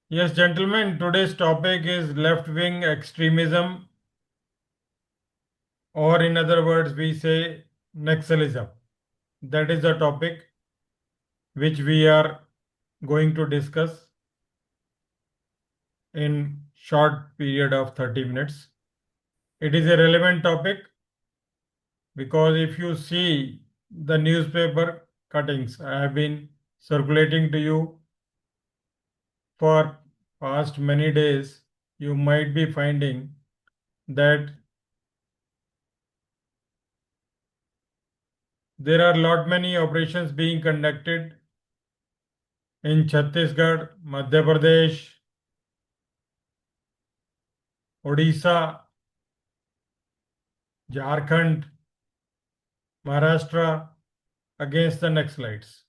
Yes, gentlemen, today's topic is left-wing extremism, or in other words, we say Naxalism. That is the topic which we are going to discuss in short period of 30 minutes. It is a relevant topic because if you see the newspaper cuttings I have been circulating to you for past many days, you might be finding that there are lot many operations being conducted in Chhattisgarh, Madhya Pradesh, Odisha, Jharkhand, Maharashtra against the Naxalites.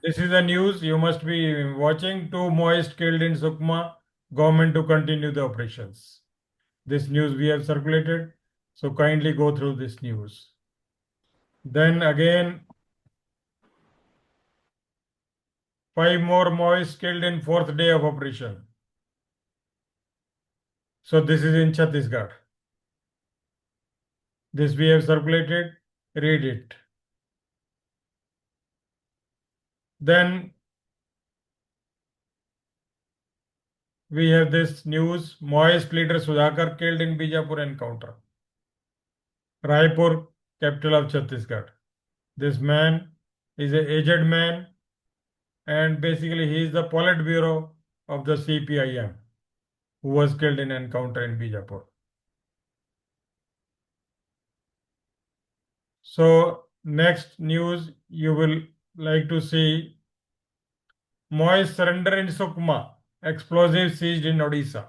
This is the news you must be watching. Two Maoists killed in Sukma, government to continue the operations. This news we have circulated, so kindly go through this news. Then again, 5 more Maoists killed in fourth day of operation. So this is in Chhattisgarh. This we have circulated, read it. Then we have this news, Maoist leader Sudhakar killed in Bijapur encounter. Raipur, capital of Chhattisgarh. This man is an aged man and basically he is the Politburo of the CPIM who was killed in encounter in Bijapur. So next news you will like to see Maoist surrender in Sukma, explosives seized in Odisha.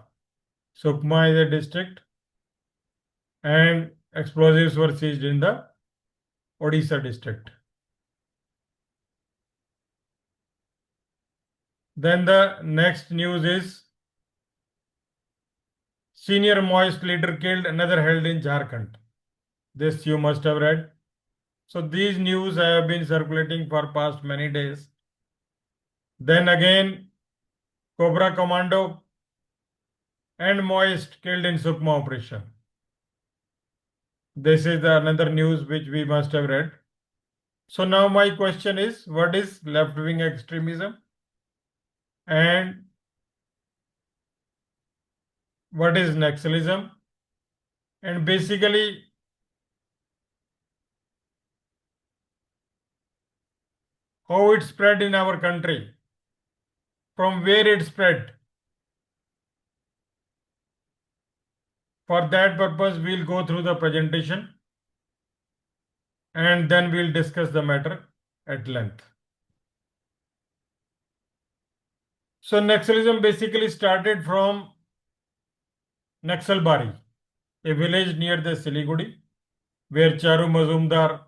Sukma is a district and explosives were seized in the Odisha district. Then the next news is senior Maoist leader killed, another held in Jharkhand. This you must have read. So these news have been circulating for past many days. Then again, Cobra Commando and Maoist killed in Sukma operation. This is another news which we must have read. So now my question is, what is left-wing extremism and what is Naxalism? And basically, how it spread in our country, from where it spread. For that purpose, we'll go through the presentation and then we'll discuss the matter at length. So Naxalism basically started from Naxalbari, a village near the Siliguri, where Charu Mazumdar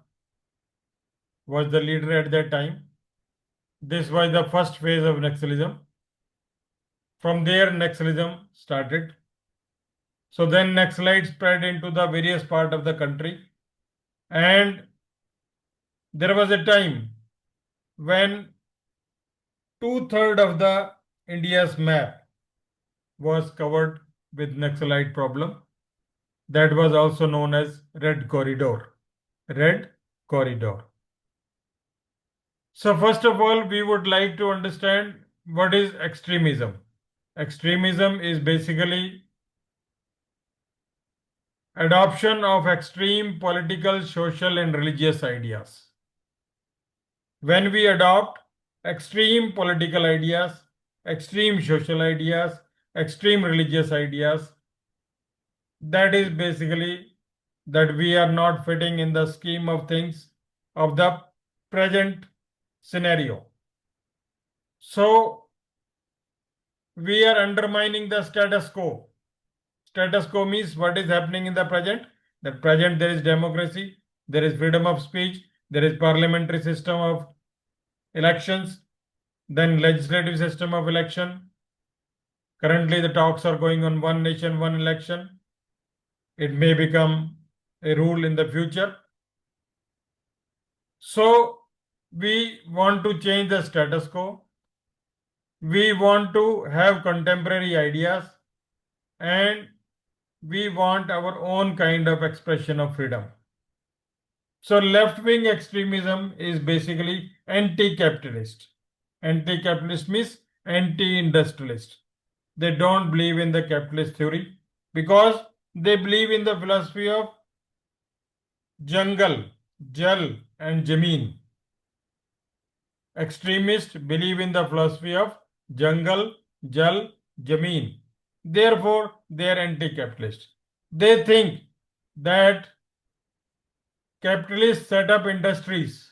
was the leader at that time. This was the first phase of Naxalism. From there, Naxalism started. So then Naxalites spread into the various parts of the country. And there was a time when 2/3 of the India's map was covered with Naxalite problem. That was also known as Red Corridor. Red Corridor. So first of all, we would like to understand what is extremism. Extremism is basically adoption of extreme political, social and religious ideas. When we adopt extreme political ideas, extreme social ideas, extreme religious ideas, that is basically that we are not fitting in the scheme of things of the present scenario. So we are undermining the status quo. Status quo means what is happening in the present. That present there is democracy, there is freedom of speech, there is parliamentary system of elections, then legislative system of election. Currently the talks are going on one nation, one election. It may become a rule in the future. So we want to change the status quo. We want to have contemporary ideas and we want our own kind of expression of freedom. So left wing extremism is basically anti-capitalist. Anti-capitalist means anti-industrialist. They don't believe in the capitalist theory because they believe in the philosophy of jungle, jal and jameen. Extremists believe in the philosophy of jungle, jal, jameen. Therefore, they are anti-capitalist. They think that capitalists set up industries.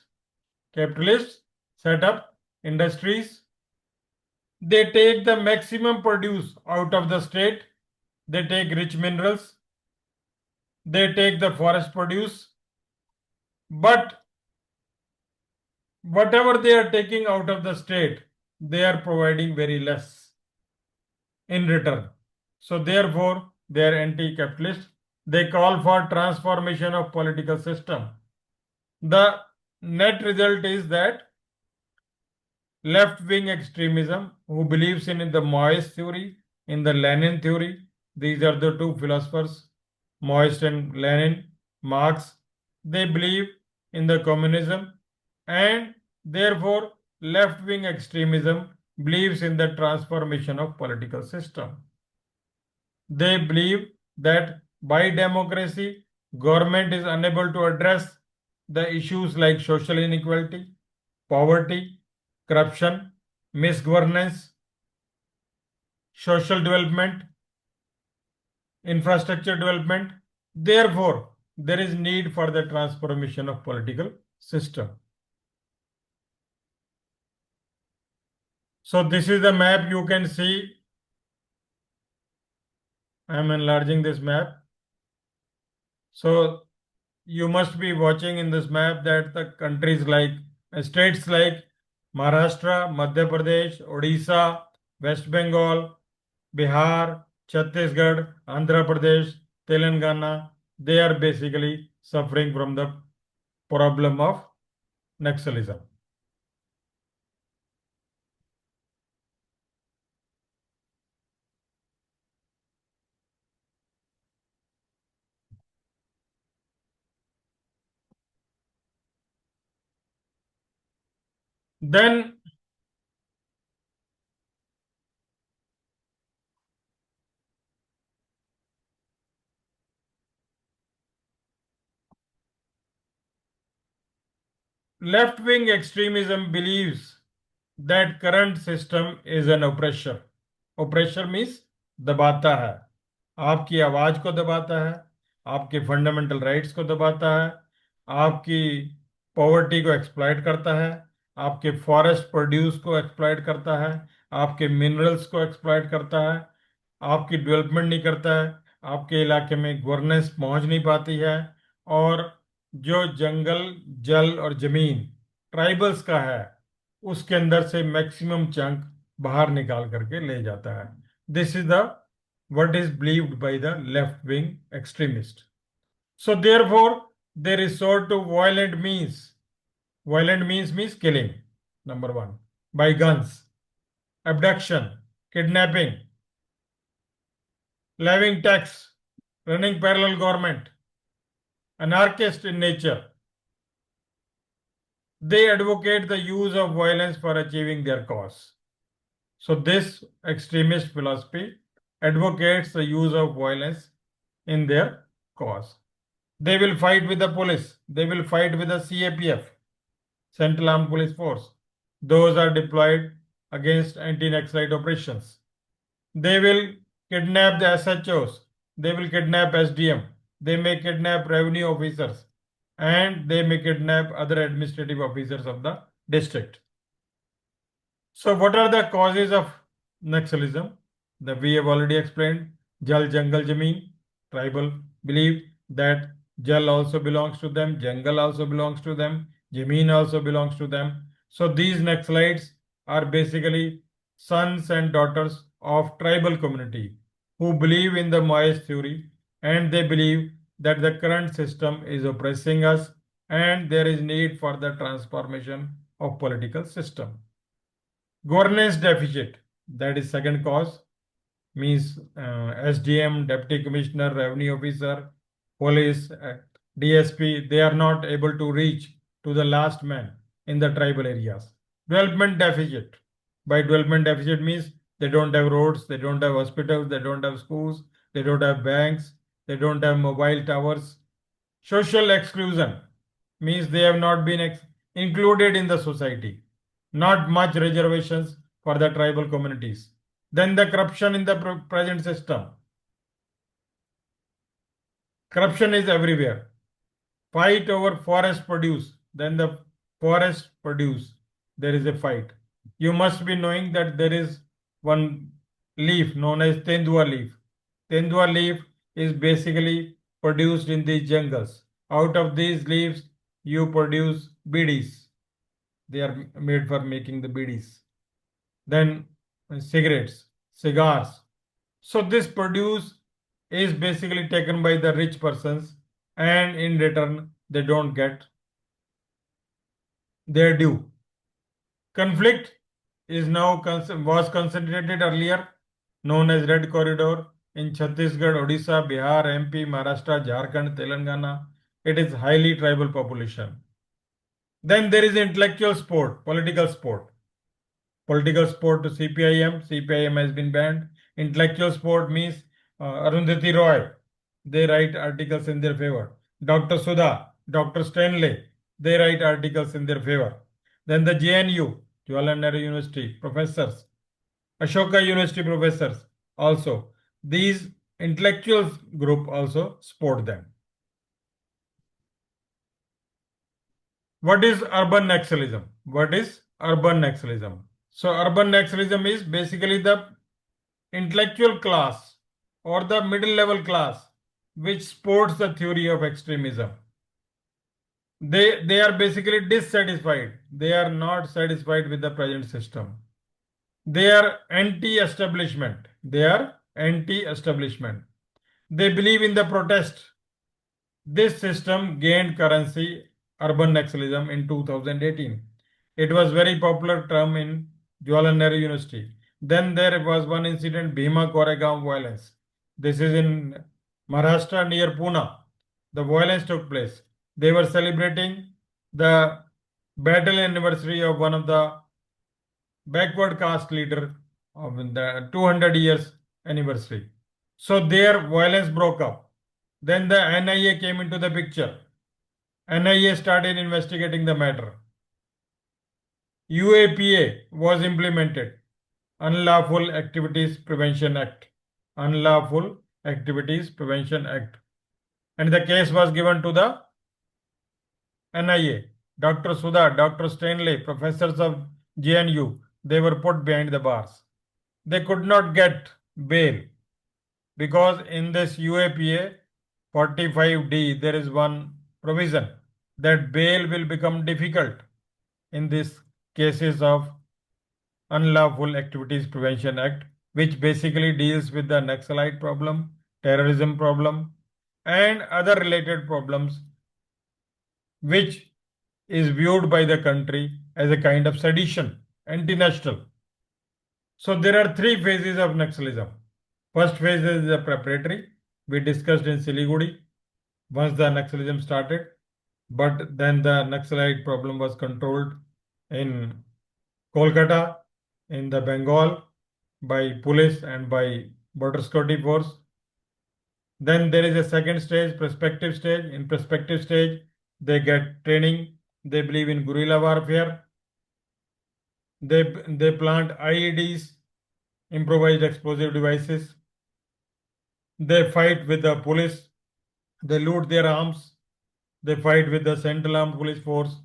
Capitalists set up industries. They take the maximum produce out of the state. They take rich minerals. They take the forest produce. But whatever they are taking out of the state, they are providing very less in return. So therefore, they are anti-capitalist. They call for transformation of political system. The net result is that left-wing extremism who believes in the Maoist theory, in the Lenin theory. These are the two philosophers, Maoist and Lenin, Marx. They believe in the communism and therefore left-wing extremism believes in the transformation of political system. They believe that by democracy, government is unable to address the issues like social inequality, poverty, corruption, misgovernance, social development, infrastructure development. Therefore, there is need for the transformation of political system. So this is the map you can see. I am enlarging this map. So you must be watching in this map that the countries like states like Maharashtra, Madhya Pradesh, Odisha, West Bengal, Bihar, Chhattisgarh, Andhra Pradesh, Telangana, they are basically suffering from the problem of Naxalism. Then left-wing extremism believes that current system is an oppressor. Oppressor means दबाता है, आपकी आवाज को दबाता है, आपके fundamental rights को दबाता है, आपकी पॉवर्टी को एक्सप्लॉइट करता है, आपके फॉरेस्ट प्रोड्यूस को एक्सप्लॉइट करता है, आपके मिनरल्स को एक्सप्लॉइट करता है, आपकी डेवलपमेंट नहीं करता है, आपके इलाके में गवर्नेंस पहुंच नहीं पाती है और जो जंगल जल और जमीन ट्राइबल्स का है उसके अंदर से मैक्सिमम चंक बाहर निकाल करके ले जाता है. This is the what is believed by the left wing extremist. So therefore they resort to violent means. Violent means killing, number one, by guns, abduction, kidnapping, levying tax, running parallel government, anarchist in nature. They advocate the use of violence for achieving their cause. So this extremist philosophy advocates the use of violence in their cause. They will fight with the police. They will fight with the CAPF, Central Armed Police Force. Those are deployed against anti-Naxalite operations. They will kidnap the SHOs. They will kidnap SDM. They may kidnap revenue officers and they may kidnap other administrative officers of the district. So what are the causes of Naxalism? That we have already explained. Jal, Jungle, Jameen. Tribal believe that Jal also belongs to them, Jungle also belongs to them, Jameen also belongs to them. So these Naxalites are basically sons and daughters of tribal community who believe in the Maoist theory and they believe that the current system is oppressing us and there is need for the transformation of political system. Governance deficit, that is second cause, means SDM, Deputy Commissioner, Revenue Officer, Police, DSP, they are not able to reach to the last man in the tribal areas. Development deficit. By development deficit means they don't have roads, they don't have hospitals, they don't have schools, they don't have banks, they don't have mobile towers. Social exclusion means they have not been included in the society. Not much reservations for the tribal communities. Then the corruption in the present system. Corruption is everywhere. Fight over forest produce. Then the forest produce. There is a fight. You must be knowing that there is one leaf known as Tendua leaf. Tendua leaf is basically produced in these jungles. Out of these leaves, you produce bidis. They are made for making the bidis. Then cigarettes, cigars. So this produce is basically taken by the rich persons, and in return they don't get their due. Conflict is now was concentrated earlier, known as Red Corridor in Chhattisgarh, Odisha, Bihar, MP, Maharashtra, Jharkhand, Telangana. It is highly tribal population. Then there is intellectual sport, political sport. Political sport to CPIM. CPIM has been banned. Intellectual sport means Arundhati Roy. They write articles in their favor. Dr. Sudha, Dr. Stanley, they write articles in their favor. Then the JNU, Jawaharlal Nehru University professors, Ashoka University professors also. These intellectual group also support them. What is urban Naxalism? What is urban Naxalism? So urban Naxalism is basically the intellectual class or the middle level class which supports the theory of extremism. They are basically dissatisfied. They are not satisfied with the present system. They are anti-establishment. They are anti-establishment. They believe in the protest. This system gained currency, urban Naxalism, in 2018. It was very popular term in Jawaharlal Nehru University. Then there was one incident, Bhima Koregaon violence. This is in Maharashtra near Pune. The violence took place. They were celebrating the battle anniversary of one of the backward caste leader of the 200 years anniversary. So their violence broke up. Then the NIA came into the picture. NIA started investigating the matter. UAPA was implemented. Unlawful Activities Prevention Act. Unlawful Activities Prevention Act. And the case was given to the NIA. Dr. Sudha, Dr. Stanley, professors of JNU, they were put behind the bars. They could not get bail because in this UAPA 45D there is one provision that bail will become difficult in these cases of Unlawful Activities Prevention Act, which basically deals with the Naxalite problem, terrorism problem, and other related problems, which is viewed by the country as a kind of sedition, anti-national. So there are three phases of Naxalism. First phase is the preparatory. We discussed in Siliguri once the Naxalism started, but then the Naxalite problem was controlled in Kolkata, in the Bengal, by police and by border security force. Then there is a second stage, prospective stage. In prospective stage, they get training. They believe in guerrilla warfare. They plant IEDs, improvised explosive devices. They fight with the police. They loot their arms. They fight with the Central Armed Police Force.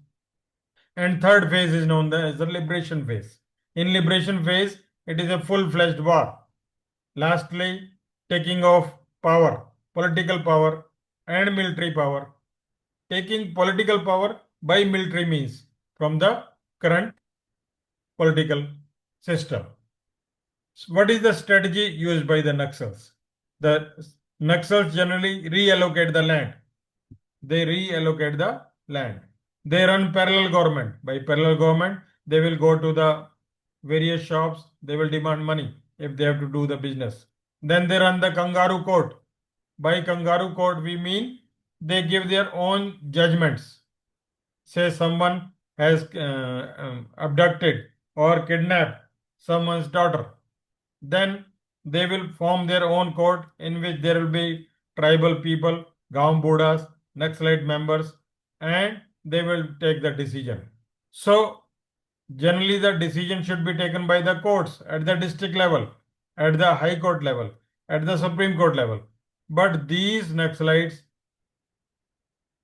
And third phase is known as the liberation phase. In liberation phase, it is a full-fledged war. Lastly, taking of power, political power and military power. Taking political power by military means from the current political system. So what is the strategy used by the Naxals? The Naxals generally reallocate the land. They reallocate the land. They run parallel government. By parallel government, they will go to the various shops, they will demand money if they have to do the business. Then they run the kangaroo court. By kangaroo court, we mean they give their own judgments. Say someone has abducted or kidnapped someone's daughter, then they will form their own court in which there will be tribal people, Gaon Buddhas, Naxalite members, and they will take the decision. So, generally, the decision should be taken by the courts at the district level, at the high court level, at the Supreme Court level. But these Naxalites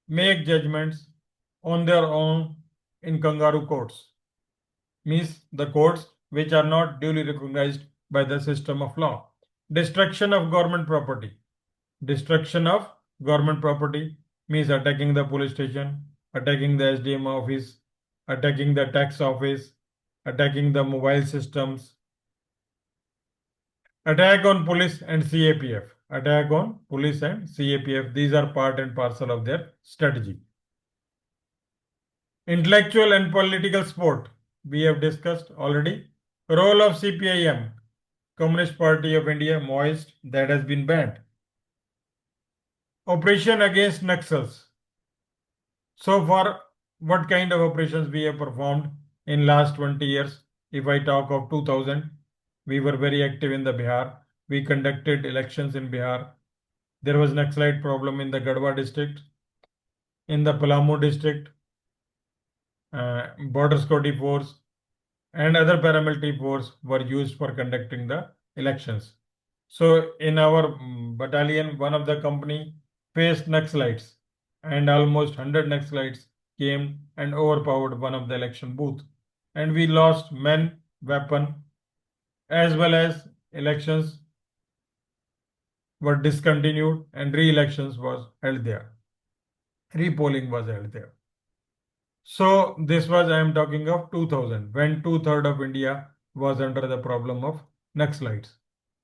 make judgments on their own in kangaroo courts, means the courts which are not duly recognized by the system of law. Destruction of government property. Destruction of government property means attacking the police station, attacking the SDM office, attacking the tax office, attacking the mobile systems, attack on police and CAPF. Attack on police and CAPF. These are part and parcel of their strategy. Intellectual and political support. We have discussed already. Role of CPIM, Communist Party of India, Maoist, that has been banned. Operation against Naxals. So far, what kind of operations we have performed in last 20 years? If I talk of 2000, we were very active in the Bihar. We conducted elections in Bihar. There was Naxalite problem in the Gadwa district, in the Palamu district, border security force, and other paramilitary force were used for conducting the elections. So in our battalion, one of the company faced Naxalites, and almost 100 Naxalites came and overpowered one of the election booth. And we lost men, weapon, as well as elections were discontinued and re-elections was held there. Repolling was held there. So this was, I am talking of 2000, when 2/3 of India was under the problem of Naxalites.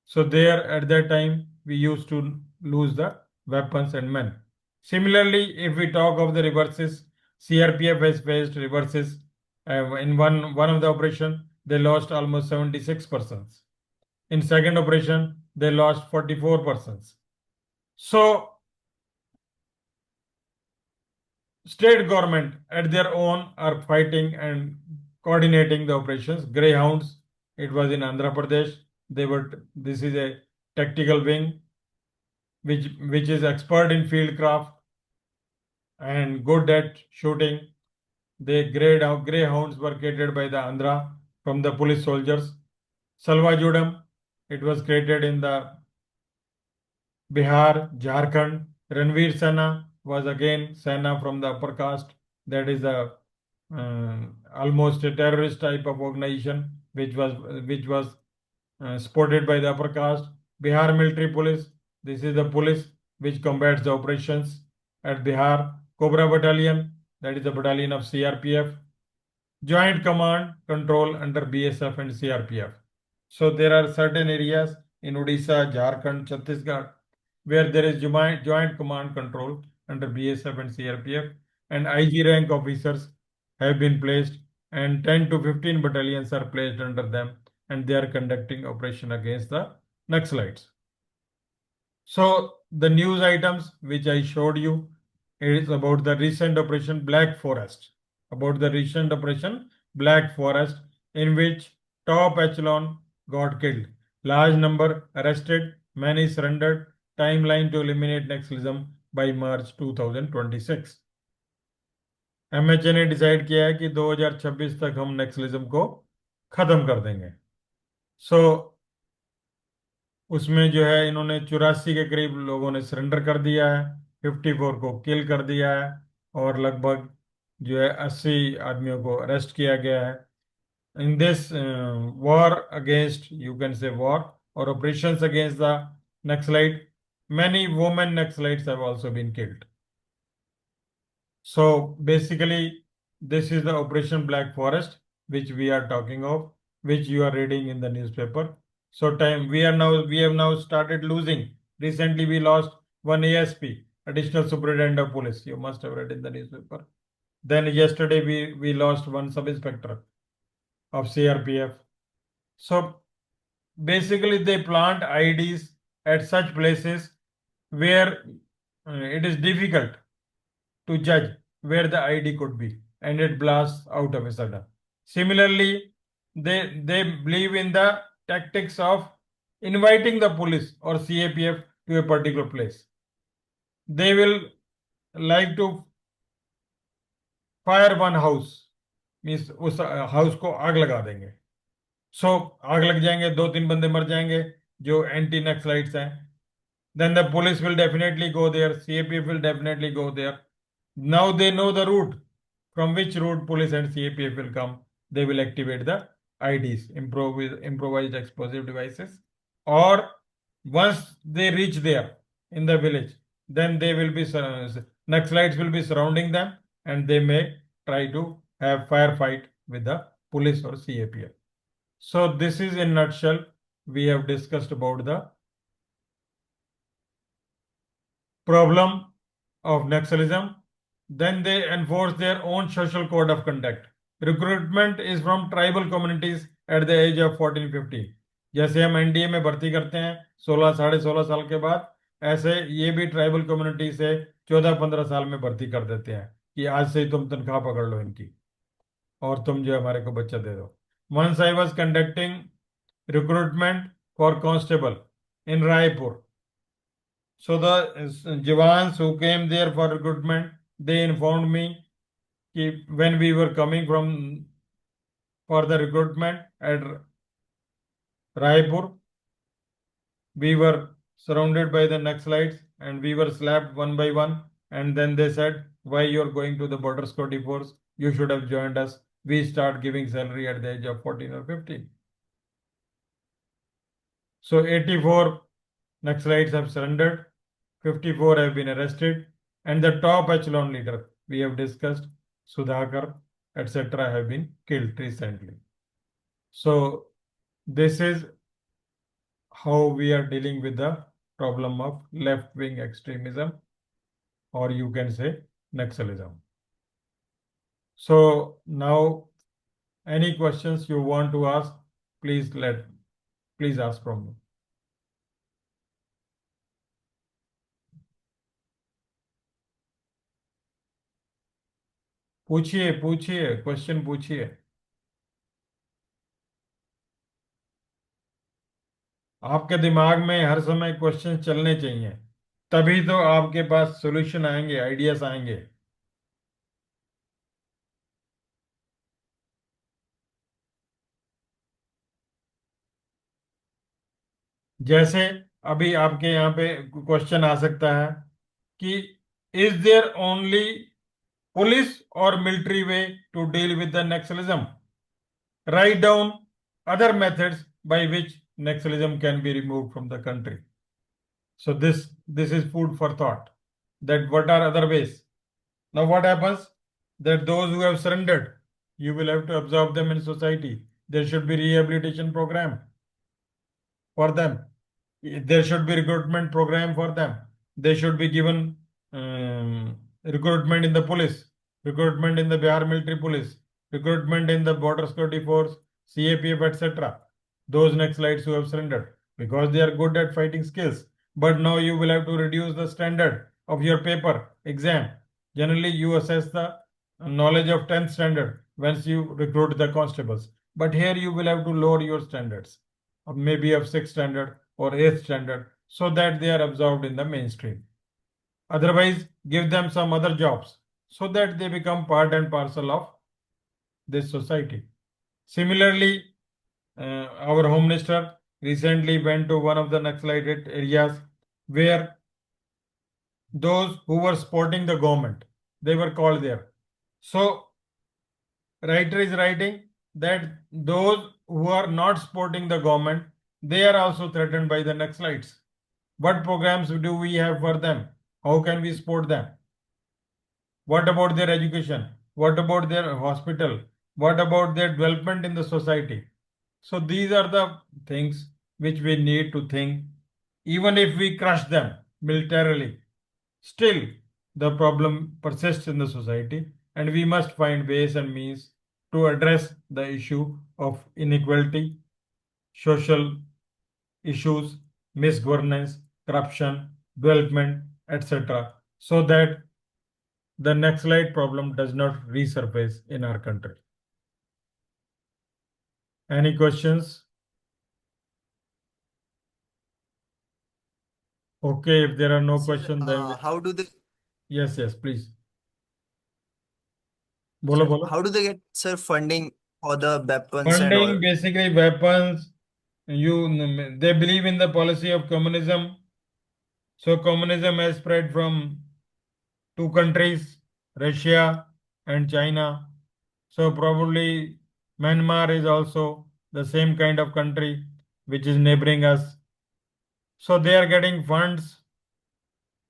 So there at that time, we used to lose the weapons and men. Similarly, if we talk of the reverses, CRPF has faced reverses. In one of the operation, they lost almost 76 persons. In second operation, they lost 44 persons. So state government at their own are fighting and coordinating the operations. Greyhounds, it was in Andhra Pradesh. This is a tactical wing which is expert in field craft and good at shooting. The greyhounds were created by the Andhra from the police soldiers. Salva Judam, it was created in the Bihar, Jharkhand. Ranveer Sena was again Sena from the upper caste. That is a almost a terrorist type of organization which was supported by the upper caste. Bihar Military Police. This is the police which combats the operations at Bihar. Cobra Battalion. That is the battalion of CRPF. Joint Command Control under BSF and CRPF. So there are certain areas in Odisha, Jharkhand, Chhattisgarh where there is joint command control under BSF and CRPF, and IG rank officers have been placed, and 10 to 15 battalions are placed under them, and they are conducting operation against the Naxalites. So the news items which I showed you is about the recent operation Black Forest. About the recent operation Black Forest, in which top echelon got killed, large number arrested, many surrendered. Timeline to eliminate Naxalism by March 2026. MHA ने decide किया है कि 2026 तक हम नक्सलिज्म को खत्म कर देंगे. सो उसमें जो है इन्होंने 84 के करीब लोगों ने सरेंडर कर दिया है, 54 को किल कर दिया है और लगभग जो है 80 आदमियों को अरेस्ट किया गया है. In this war against, you can say war or operations against the Naxalite, many women Naxalites have also been killed. So basically, this is the Operation Black Forest, which we are talking of, which you are reading in the newspaper. So we have now started losing. Recently, we lost one ASP, Additional Superintendent of Police. You must have read in the newspaper. Then yesterday we lost one sub inspector of CRPF. So basically, they plant IDs at such places where it is difficult to judge where the ID could be, and it blasts out of a sudden. Similarly, they believe in the tactics of inviting the police or CAPF to a particular place. They will like to fire one house, means उस house को आग लगा देंगे. सो आग लग जाएंगे, दो तीन बंदे मर जाएंगे जो एंटी नक्सलाइट्स हैं. Then the police will definitely go there, CAPF will definitely go there. Now they know the route, from which route police and CAPF will come. They will activate the IDs, improvised explosive devices. Or once they reach there in the village, then they will be Naxalites will be surrounding them, and they may try to have firefight with the police or CAPF. So this is in nutshell we have discussed about the problem of Naxalism. Then they enforce their own social code of conduct. Recruitment is from tribal communities at the age of 14-15. जैसे हम NDA में भर्ती करते हैं 16 साढ़े 16 साल के बाद, ऐसे ये भी ट्राइबल कम्युनिटी से 14-15 साल में भर्ती कर देते हैं कि आज से ही तुम तनख्वाह पकड़ लो इनकी और तुम जो हमारे को बच्चा दे दो. Once I was conducting recruitment for constable in Raipur. So the Jawans who came there for recruitment, they informed me that when we were coming from for the recruitment at Raipur, we were surrounded by the Naxalites and we were slapped one by one. And then they said, "Why you are going to the border security force? You should have joined us." We start giving salary at the age of 14 or 15. So 84 Naxalites have surrendered. 54 have been arrested, and the top echelon leader we have discussed, Sudhakar, etc., have been killed recently. So this is how we are dealing with the problem of left-wing extremism, or you can say Naxalism. So now, any questions you want to ask, please ask from me. पूछिए question पूछिए. आपके दिमाग में हर समय question चलने चाहिए, तभी तो आपके पास सॉल्यूशन आएंगे, आइडियाज आएंगे. जैसे अभी आपके यहाँ पे क्वेश्चन आ सकता है कि इज देयर ओनली पुलिस और military way to deal with the Naxalism? Write down other methods by which Naxalism can be removed from the country. So this is food for thought. That what are other ways? Now what happens? That those who have surrendered, you will have to absorb them in society. There should be rehabilitation program for them. There should be recruitment program for them. They should be given recruitment in the police, recruitment in the Bihar military police, recruitment in the border security force, CAPF, etc. Those Naxalites who have surrendered, because they are good at fighting skills. But now you will have to reduce the standard of your paper exam. Generally, you assess the knowledge of 10th standard once you recruit the constables. But here you will have to lower your standards, or maybe of 6th standard or 8th standard, so that they are absorbed in the mainstream. Otherwise, give them some other jobs so that they become part and parcel of this society. Similarly, our Home Minister recently went to one of the Naxalite areas where those who were supporting the government, they were called there. So, writer is writing that those who are not supporting the government, they are also threatened by the Naxalites. What programs do we have for them? How can we support them? What about their education? What about their hospital? What about their development in the society? So these are the things which we need to think. Even if we crush them militarily, still the problem persists in the society, and we must find ways and means to address the issue of inequality, social issues, misgovernance, corruption, development, etc., so that the Naxalite problem does not resurface in our country. Any questions? Okay, if there are no Sir, questions, then how do they, yes, please. बोलो sir, बोलो. how do they get, sir, funding for the weapons and all? Funding basically weapons. They believe in the policy of communism. So communism has spread from two countries, Russia and China. So probably Myanmar is also the same kind of country which is neighboring us. So they are getting funds,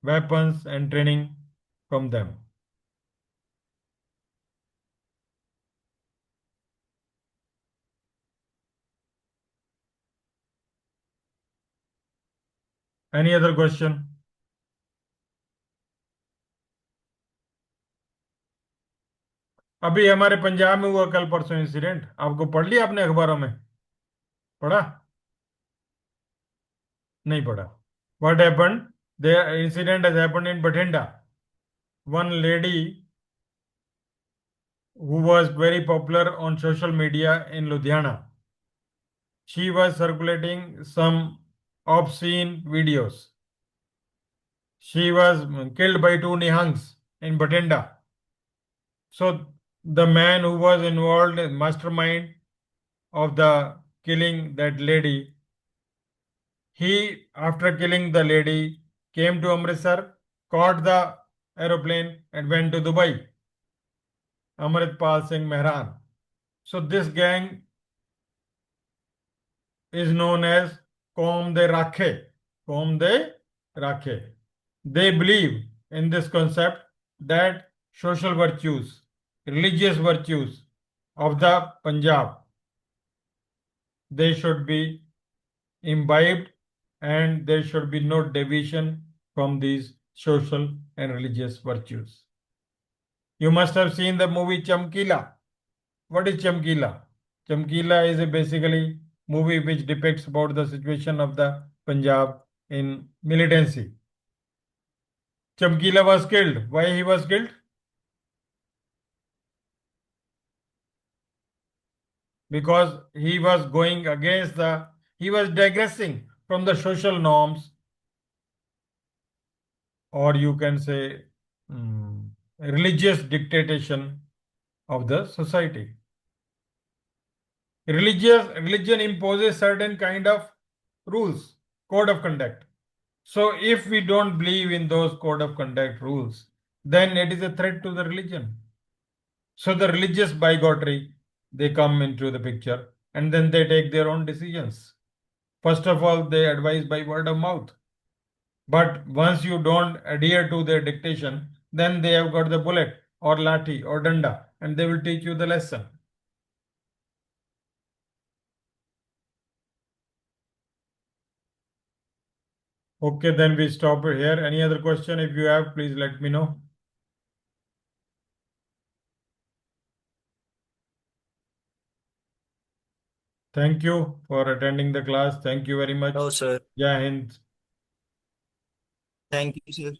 weapons, and training from them. Any other question? अभी हमारे पंजाब में हुआ कल परसों incident, आपको पढ़ लिया आपने अखबारों में? पढ़ा? नहीं पढ़ा. What happened? The incident has happened in Bathinda. One lady who was very popular on social media in Ludhiana. She was circulating some obscene videos. She was killed by two Nihangs in Bathinda. So the man who was involved in mastermind of the killing that lady, he after killing the lady came to Amritsar, caught the aeroplane and went to Dubai. Amritpal Singh Mehran. So this gang is known as Qom de Rakhe. Qom de Rakhe. They believe in this concept that social virtues, religious virtues of the Punjab, they should be imbibed and there should be no deviation from these social and religious virtues. You must have seen the movie Chamkila. What is Chamkila? Chamkila is a basically movie which depicts about the situation of the Punjab in militancy. Chamkila was killed. Why he was killed? Because he was going against he was digressing from the social norms, or you can say religious dictation of the society. Religion imposes certain kind of rules, code of conduct. So if we don't believe in those code of conduct rules, then it is a threat to the religion. So the religious bigotry, they come into the picture and then they take their own decisions. First of all, they advise by word of mouth. But once you don't adhere to their dictation, then they have got the bullet or lathi or danda and they will teach you the lesson. Okay, then we stop here. Any other question? If you have, please let me know. Thank you for attending the class. Thank you very much. No, sir. Jai Hind. Thank you, sir.